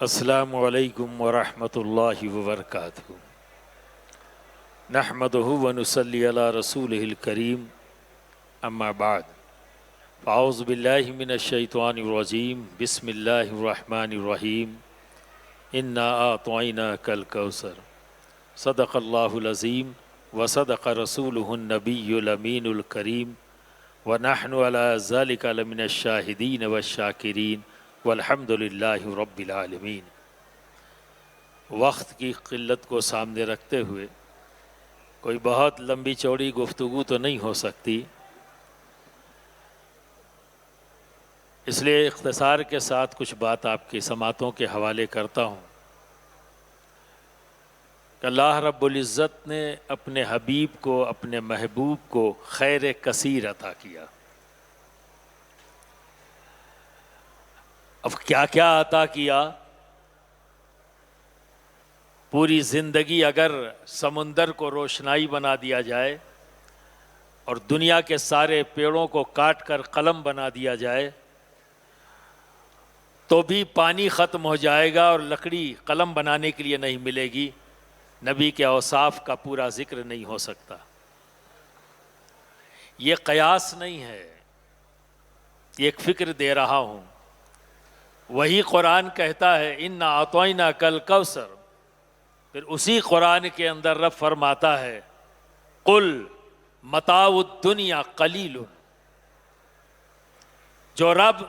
السلام علیکم ورحمۃ اللہ وبرکاتہ۔ نحمدہ ونصلی علی رسولہ الکریم، اما بعد، اعوذ باللہ من الشیطان الرجیم، بسم اللہ الرحمن الرحیم۔ انا اعطیناک الکوثر، صدق اللہ العظیم وصدق رسولہ النبی الامین الکریم، ونحن علی ذلک لمن الشاہدین والشاکرین، والحمد للہ رب العالمین۔ وقت کی قلت کو سامنے رکھتے ہوئے کوئی بہت لمبی چوڑی گفتگو تو نہیں ہو سکتی، اس لیے اختصار کے ساتھ کچھ بات آپ کی سماعتوں کے حوالے کرتا ہوں کہ اللہ رب العزت نے اپنے حبیب کو، اپنے محبوب کو خیر کثیر عطا کیا۔ اب کیا کیا عطا کیا؟ پوری زندگی اگر سمندر کو روشنائی بنا دیا جائے اور دنیا کے سارے پیڑوں کو کاٹ کر قلم بنا دیا جائے تو بھی پانی ختم ہو جائے گا اور لکڑی قلم بنانے کے لیے نہیں ملے گی، نبی کے اوصاف کا پورا ذکر نہیں ہو سکتا۔ یہ قیاس نہیں ہے، یہ ایک فکر دے رہا ہوں۔ وہی قرآن کہتا ہے انا اعطیناک الکوثر، پھر اسی قرآن کے اندر رب فرماتا ہے قل متاع الدنیا قلیل۔ جو رب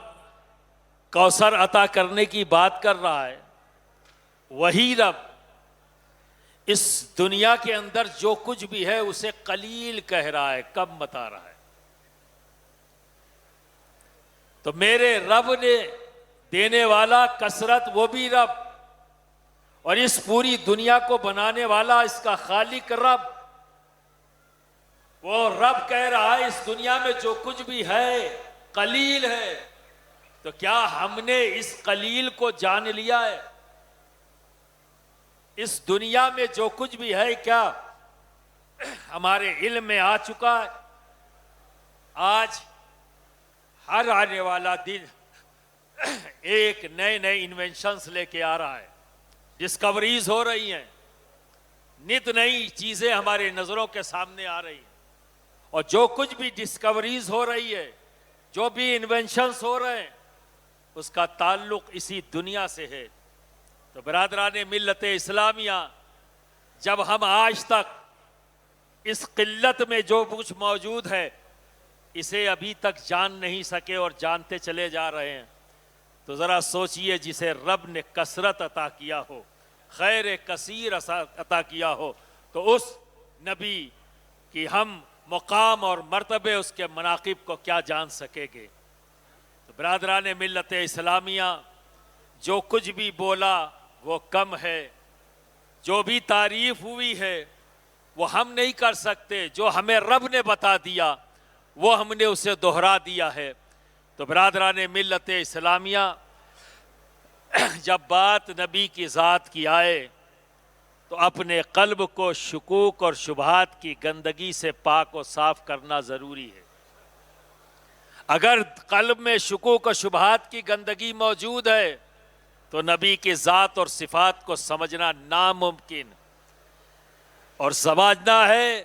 کوثر عطا کرنے کی بات کر رہا ہے، وہی رب اس دنیا کے اندر جو کچھ بھی ہے اسے قلیل کہہ رہا ہے، کم بتا رہا ہے۔ تو میرے رب نے دینے والا کثرت، وہ بھی رب، اور اس پوری دنیا کو بنانے والا اس کا خالق رب، وہ رب کہہ رہا ہے اس دنیا میں جو کچھ بھی ہے قلیل ہے۔ تو کیا ہم نے اس قلیل کو جان لیا ہے؟ اس دنیا میں جو کچھ بھی ہے کیا ہمارے علم میں آ چکا ہے؟ آج ہر آنے والا دن ایک نئے نئے انوینشنز لے کے آ رہا ہے، ڈسکوریز ہو رہی ہیں، نت نئی چیزیں ہمارے نظروں کے سامنے آ رہی ہیں، اور جو کچھ بھی ڈسکوریز ہو رہی ہے، جو بھی انوینشنز ہو رہے ہیں، اس کا تعلق اسی دنیا سے ہے۔ تو برادران ملت اسلامیہ، جب ہم آج تک اس قلت میں جو کچھ موجود ہے اسے ابھی تک جان نہیں سکے اور جانتے چلے جا رہے ہیں، تو ذرا سوچئے جسے رب نے کثرت عطا کیا ہو، خیر کثیر عطا کیا ہو، تو اس نبی کی ہم مقام اور مرتبے، اس کے مناقب کو کیا جان سکیں گے؟ تو برادران ملت اسلامیہ، جو کچھ بھی بولا وہ کم ہے، جو بھی تعریف ہوئی ہے وہ ہم نہیں کر سکتے، جو ہمیں رب نے بتا دیا وہ ہم نے اسے دہرا دیا ہے۔ تو برادران ملت اسلامیہ، جب بات نبی کی ذات کی آئے تو اپنے قلب کو شکوک اور شبہات کی گندگی سے پاک و صاف کرنا ضروری ہے۔ اگر قلب میں شکوک و شبہات کی گندگی موجود ہے تو نبی کی ذات اور صفات کو سمجھنا ناممکن، اور سمجھنا ہے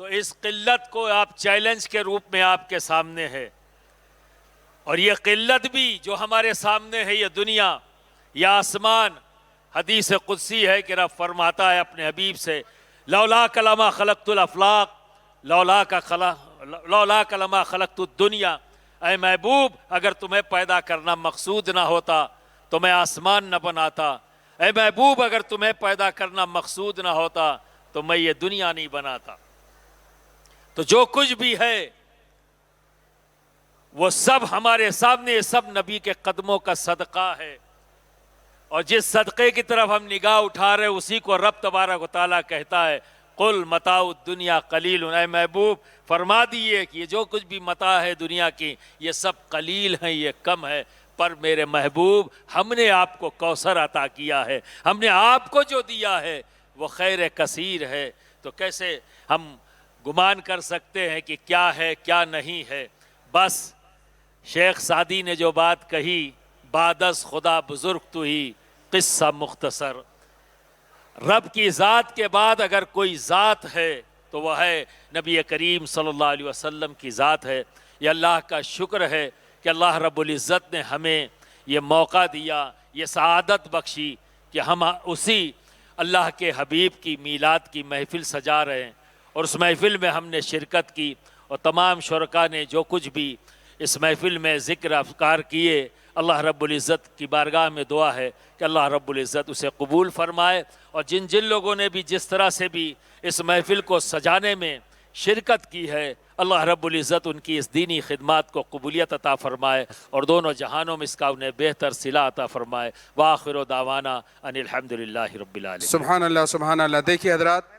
تو اس قلت کو آپ چیلنج کے روپ میں آپ کے سامنے ہے۔ اور یہ قلت بھی جو ہمارے سامنے ہے، یہ دنیا یا آسمان، حدیث قدسی ہے کہ رب فرماتا ہے اپنے حبیب سے لولاک لما خلقت الافلاق، لولاک لما خلقت الدنیا، اے محبوب اگر تمہیں پیدا کرنا مقصود نہ ہوتا تو میں آسمان نہ بناتا، اے محبوب اگر تمہیں پیدا کرنا مقصود نہ ہوتا تو میں یہ دنیا نہیں بناتا۔ تو جو کچھ بھی ہے وہ سب ہمارے سامنے، سب نبی کے قدموں کا صدقہ ہے، اور جس صدقے کی طرف ہم نگاہ اٹھا رہے اسی کو رب تبارک و تعالیٰ کہتا ہے قل متاع الدنیا قلیل۔ اے محبوب فرما دیے کہ یہ جو کچھ بھی متاع ہے دنیا کی یہ سب قلیل ہیں، یہ کم ہے، پر میرے محبوب ہم نے آپ کو کوثر عطا کیا ہے، ہم نے آپ کو جو دیا ہے وہ خیر کثیر ہے۔ تو کیسے ہم گمان کر سکتے ہیں کہ کیا ہے کیا نہیں ہے؟ بس شیخ سعدی نے جو بات کہی بعد از خدا بزرگ تو ہی، قصہ مختصر. رب کی ذات کے بعد اگر کوئی ذات ہے تو وہ ہے نبی کریم صلی اللہ علیہ وسلم کی ذات ہے. یہ اللہ کا شکر ہے کہ اللہ رب العزت نے ہمیں یہ موقع دیا، یہ سعادت بخشی کہ ہم اسی اللہ کے حبیب کی میلاد کی محفل سجا رہے ہیں، اور اس محفل میں ہم نے شرکت کی، اور تمام شرکاء نے جو کچھ بھی اس محفل میں ذکر افکار کیے، اللہ رب العزت کی بارگاہ میں دعا ہے کہ اللہ رب العزت اسے قبول فرمائے. اور جن جن لوگوں نے بھی جس طرح سے بھی اس محفل کو سجانے میں شرکت کی ہے، اللہ رب العزت ان کی اس دینی خدمات کو قبولیت عطا فرمائے اور دونوں جہانوں میں اس کا انہیں بہتر صلہ عطا فرمائے. وآخر دعوانا ان الحمدللہ رب العالمین. سبحان اللہ سبحان اللہ. دیکھیے حضرات